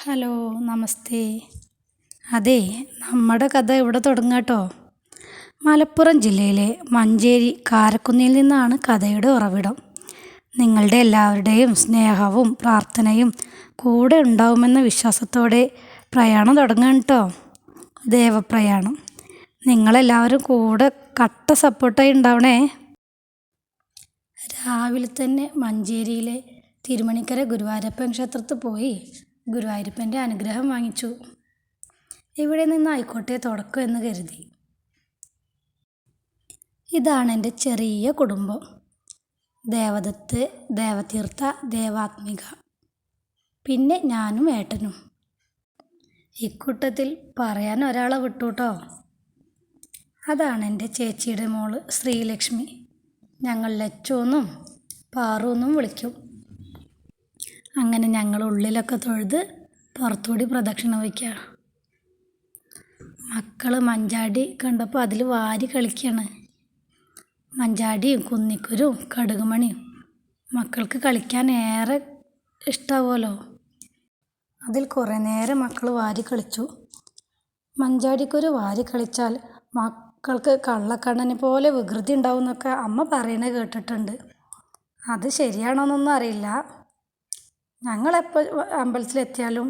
Hello, നമസ്തേ. അതെ, നമ്മുടെ കഥ ഇവിടെ തുടങ്ങാം കേട്ടോ. മലപ്പുറം ജില്ലയിലെ മഞ്ചേരി കാരക്കുന്നിൽ നിന്നാണ് കഥയുടെ ഉറവിടം. നിങ്ങളുടെ എല്ലാവരുടെയും സ്നേഹവും പ്രാർത്ഥനയും കൂടെ ഉണ്ടാവുമെന്ന വിശ്വാസത്തോടെ പ്രയാണം തുടങ്ങാം കേട്ടോ. ദേവപ്രയാണം. നിങ്ങളെല്ലാവരും കൂടെ കട്ട സപ്പോർട്ടായി ഉണ്ടാവണേ. രാവിലെ തന്നെ മഞ്ചേരിയിലെ തിരുമണിക്കര ഗുരുവായൂരപ്പൻ ക്ഷേത്രത്തിൽ പോയി ഗുരുവായൂരപ്പൻ്റെ അനുഗ്രഹം വാങ്ങിച്ചു. ഇവിടെ നിന്നായിക്കോട്ടെ തുടക്കം എന്ന് കരുതി. ഇതാണ് എൻ്റെ ചെറിയ കുടുംബം. ദേവദത്ത്, ദേവതീർത്ഥ, ദേവാത്മിക, പിന്നെ ഞാനും ഏട്ടനും. ഇക്കൂട്ടത്തിൽ പറയാൻ ഒരാളെ വിട്ടുട്ടോ. അതാണ് എൻ്റെ ചേച്ചിയുടെ മോള് ശ്രീലക്ഷ്മി. ഞങ്ങൾ ലച്ചുവെന്നും പാറുവെന്നും വിളിക്കും. അങ്ങനെ ഞങ്ങൾ ഉള്ളിലൊക്കെ തൊഴുത് പുറത്തുകൂടി പ്രദക്ഷിണം വയ്ക്കുക. മക്കൾ മഞ്ചാടി കണ്ടപ്പോൾ അതിൽ വാരി കളിക്കുകയാണ്. മഞ്ചാടിയും കുന്നിക്കുരും കടുകുമണിയും മക്കൾക്ക് കളിക്കാൻ ഏറെ ഇഷ്ടമാവുമല്ലോ. അതിൽ കുറേ നേരം മക്കൾ വാരി കളിച്ചു. മഞ്ചാടിക്കുരു വാരി കളിച്ചാൽ മക്കൾക്ക് കള്ളക്കണ്ണനെ പോലെ വികൃതി ഉണ്ടാവും എന്നൊക്കെ അമ്മ പറയണത് കേട്ടിട്ടുണ്ട്. അത് ശരിയാണോന്നൊന്നും അറിയില്ല. ഞങ്ങളെപ്പോൾ അമ്പലത്തിലെത്തിയാലും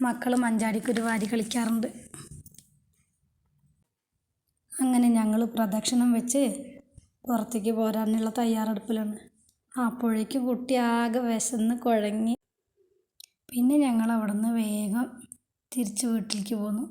മക്കൾ മഞ്ചാടിക്കുരു വാരി കളിക്കാറുണ്ട്. അങ്ങനെ ഞങ്ങൾ പ്രദക്ഷിണം വെച്ച് പുറത്തേക്ക് പോരാനുള്ള തയ്യാറെടുപ്പിലാണ്. അപ്പോഴേക്കും കുട്ടി ആകെ വിശന്ന് കുഴങ്ങി. പിന്നെ ഞങ്ങൾ അവിടെ നിന്ന് വേഗം തിരിച്ച് വീട്ടിലേക്ക് പോന്നു.